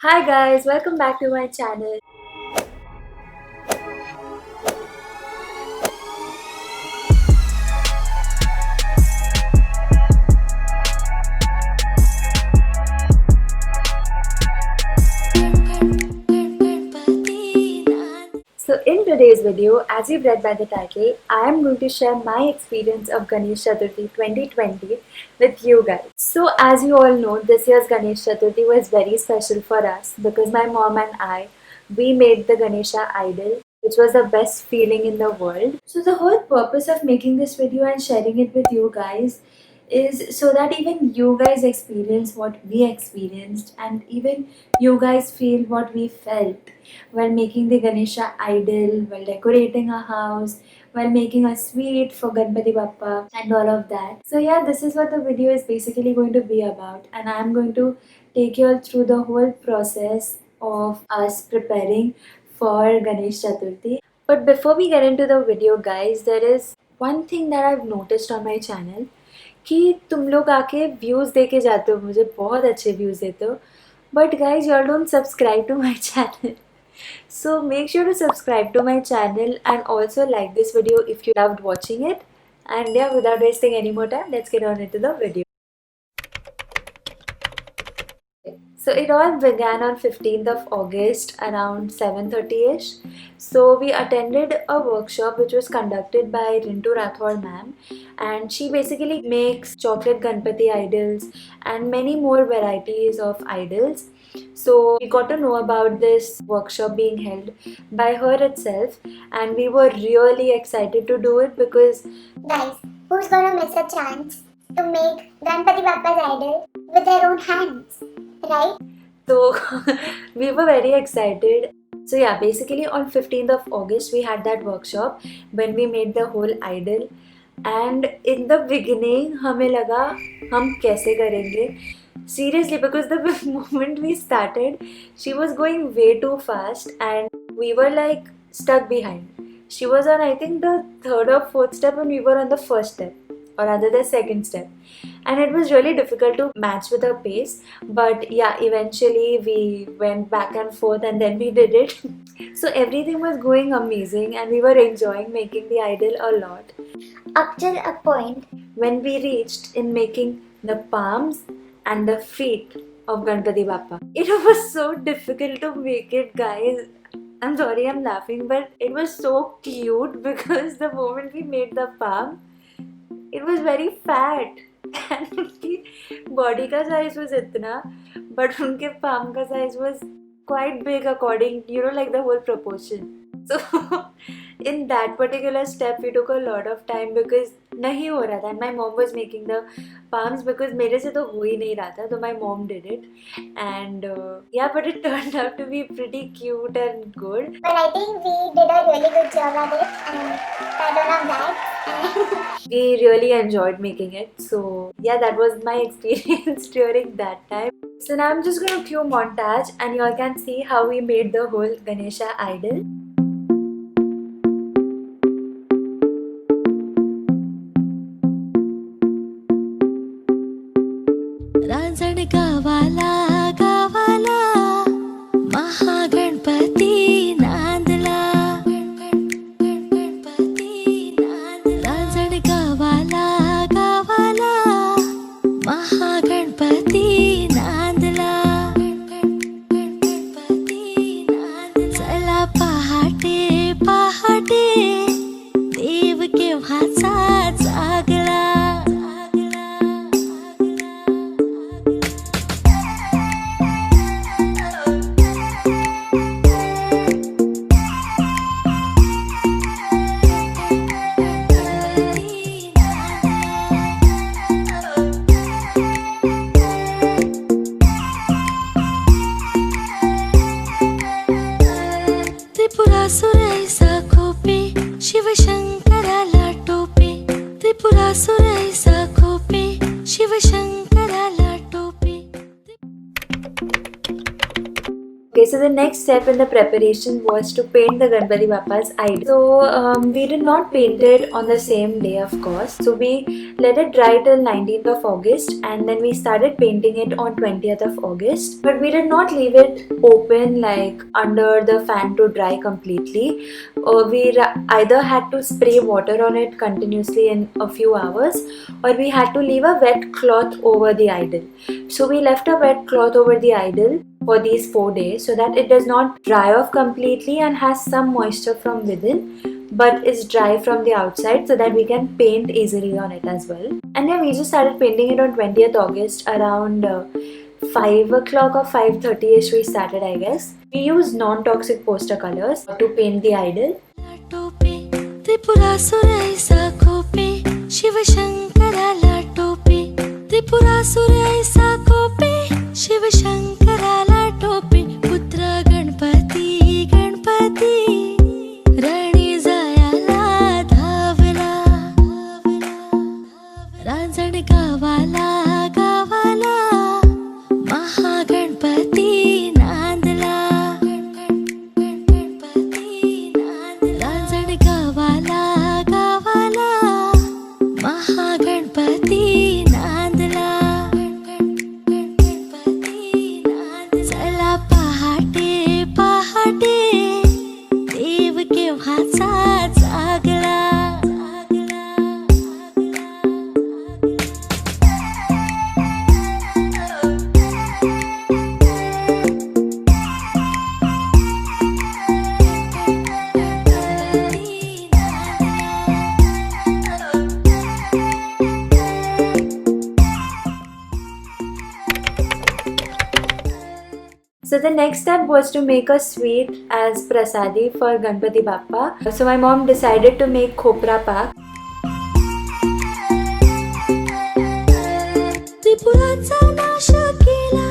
Hi guys, welcome back to my channel. So in today's video, as you've read by the title, I am going to share my experience of Ganesh Chaturthi 2020 with you guys. So as you all know, this year's Ganesh Chaturthi was very special for us because my mom and we made the Ganesha Idol, which was the best feeling in the world. So the whole purpose of making this video and sharing it with you guys is so that even you guys experience what we experienced and even you guys feel what we felt while making the Ganesha idol, while decorating a house, while making a sweet for Ganpati Bappa and all of that. So yeah, this is what the video is basically going to be about, and I'm going to take you all through the whole process of us preparing for Ganesh Chaturthi. But before we get into the video guys, there is one thing that I've noticed on my channel कि तुम लोग आके views दे के जाते हो, मुझे बहुत अच्छे व्यूज़ देते हो, but guys you all don't subscribe to my channel. So make sure to subscribe to my channel and also like this video if you loved watching it. And yeah, without wasting any more time, let's get on into the video. So it all began on 15th of August around 7:30ish. So we attended a workshop which was conducted by Rintu Rathod ma'am, and she basically makes chocolate Ganpati idols and many more varieties of idols. So we got to know about this workshop being held by her itself, and we were really excited to do it because Guys, who's gonna miss a chance to make Ganpati Bappa's idol with their own hands, right? so we were very excited. So yeah, basically on 15th of August we had that workshop when we made the whole idol, and in the beginning हमें लगा हम कैसे करेंगे seriously, because the moment we started she was going way too fast and we were like stuck behind. She was on I think the third or fourth step and we were on the first step, or rather the second step, and it was really difficult to match with her pace. But yeah, eventually we went back and forth and then we did it. So everything was going amazing and we were enjoying making the idol a lot, Up till a point when we reached in making the palms and the feet of Ganpati Bappa. It was so difficult to make it, guys. I'm sorry I'm laughing, but it was so cute because the moment we made the palm, it was very fat and उनकी body का size was इतना, but उनके palm का size was quite big according, like the whole proportion. So in that particular step we took a lot of time because नहीं हो रहा था, and my mom was making the palms because मेरे से तो हो ही नहीं रहा था, so my mom did it, and yeah, but it turned out to be pretty cute and good. but I think we did a really good job at it, and I don't know that. We really enjoyed making it. So yeah, that was my experience during that time. So now I'm just going to cue montage and you all can see how we made the whole Ganesha idol. रांझण गावाला गावाला महागणपती नांदला रांझण गावाला गावाला महागणपती नांदला चला पहाटे पहाटे देव केव्हाचा जागला त्रिपुरासुरैसा खोपे शिवशंकराला Tope त्रिपुरासुरैसा खोपे शिवशंकराला Tope. Okay, so the next step in the preparation was to paint the Ganpati Bappa's idol. So we did not paint it on the same day, of course. So we let it dry till 19th of August, and then we started painting it on 20th of August. But we did not leave it open like under the fan to dry completely. We either had to spray water on it continuously in a few hours, or we had to leave a wet cloth over the idol. So we left a wet cloth over the idol for these 4 days so that it does not dry off completely and has some moisture from within, but is dry from the outside, so that we can paint easily on it as well. And yeah, we just started painting it on 20th August around 5 o'clock or 5:30ish we started, I guess. We used non-toxic poster colors to paint the idol. Tripurasur ऐसा खोपे शिव शंकराला टोपे त्रिपुरासुर ऐसा खोपे शिव शंकराला टोपे पुत्र गणपती गणपती रणी जायाला धावला रांजण गावाला गावाला महागणपती नांदला रांजण गावाला गावाला महागणपती नांदला चला पहाटे पहाटे देव केव्हाचा जागला So the next step was to make a sweet as prasadi for Ganpati Bappa. So my mom decided to make khopra pak. त्रिपुराचा नाश केला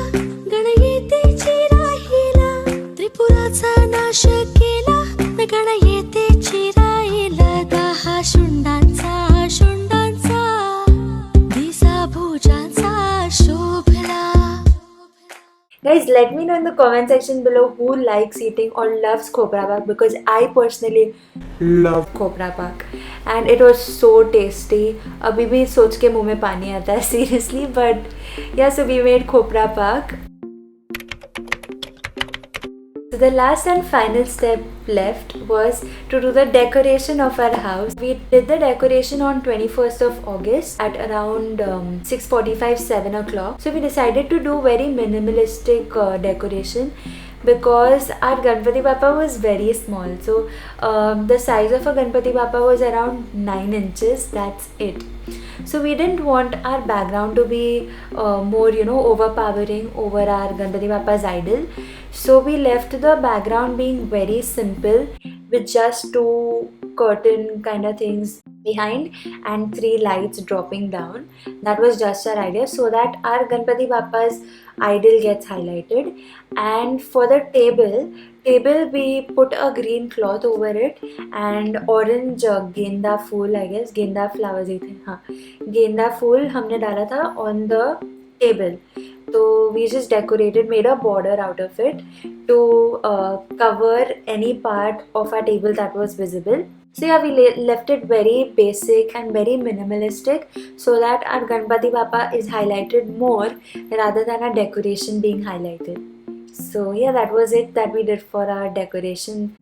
गणयेतेची राहिला त्रिपुराचा नाश केला गणयेतेची राहिला दहा शुंडांचा शुंडांचा दिसा भुजांचा शोभला. Guys, let me know in the comment section below who likes eating or loves khopra pak, because I personally love khopra pak and it was so tasty. Abhi bhi soch ke muh mein pani aata hai seriously, but yeah, so we made khopra pak. So the last and final step left was to do the decoration of our house. We did the decoration on 21st of August at around 6:45-7 o'clock. So we decided to do very minimalistic decoration because our Ganpati Bappa was very small. So the size of a Ganpati Bappa was around 9 inches. That's it. So we didn't want our background to be more, overpowering over our Ganpati Bappa's idol. So we left the background being very simple with just 2 curtain kind of things behind and 3 lights dropping down. That was just our idea, so that our Ganpati Bappa's idol gets highlighted. And for the table we put a green cloth over it and orange genda phool, I guess genda flowers ही थे, हाँ genda phool हमने डाला था on the table. So we just decorated, made a border out of it to cover any part of our table that was visible. So yeah, we left it very basic and very minimalistic so that our Ganpati Bappa is highlighted more rather than our decoration being highlighted. So yeah, that was it that we did for our decoration.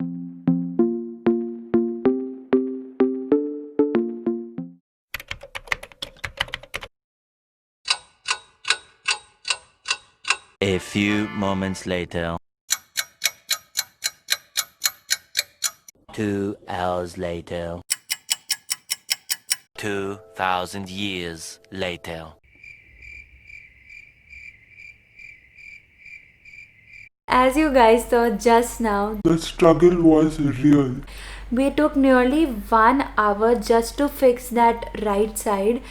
A few moments later. 2 hours later. 2,000 years later. As you guys saw just now, the struggle was real. we took nearly 1 hour just to fix that right side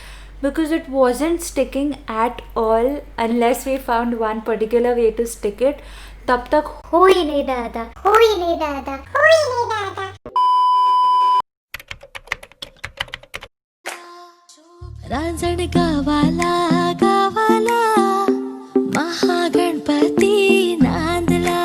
because it wasn't sticking at all unless we found one particular way to stick it. तब तक हो ही नहीं रहा था, हो ही नहीं रहा था, हो ही नहीं रहा था. रांजण गावाला गावाला महागणपती नांदला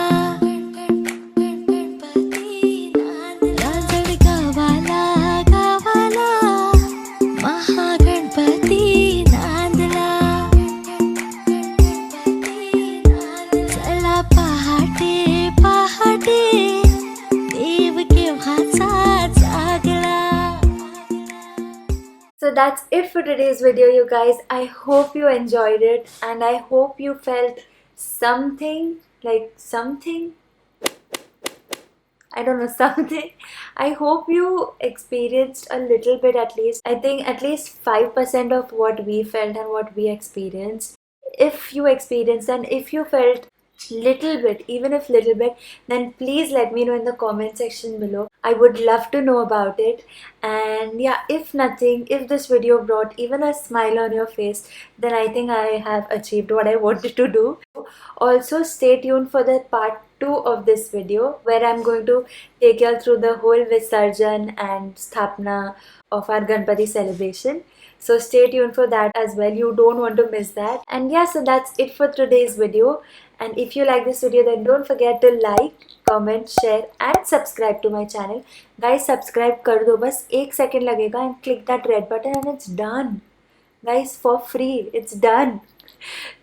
So that's it for today's video, you guys. I hope you enjoyed it and I hope you felt something, I don't know, something. I hope you experienced a little bit at least. I think at least 5% of what we felt and what we experienced. If you experienced and if you felt little bit, even if little bit, then please let me know in the comment section below. I would love to know about it. And yeah, if nothing, if this video brought even a smile on your face, then I think I have achieved what I wanted to do. Also, stay tuned for the part 2 of this video where I'm going to take you all through the whole Visarjan and Sthapna of our Ganpati celebration. So stay tuned for that as well. You don't want to miss that. And yeah, so that's it for today's video. And if you like this video, then don't forget to like, comment, share and subscribe to my channel. Guys, subscribe kar do, bas 1 second lagega, and click that red button and it's done. Guys, for free, it's done.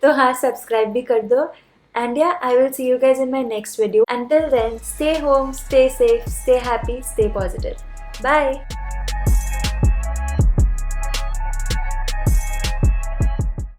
So हाँ, subscribe भी कर दो. And yeah, I will see you guys in my next video. Until then, stay home, stay safe, stay happy, stay positive. Bye.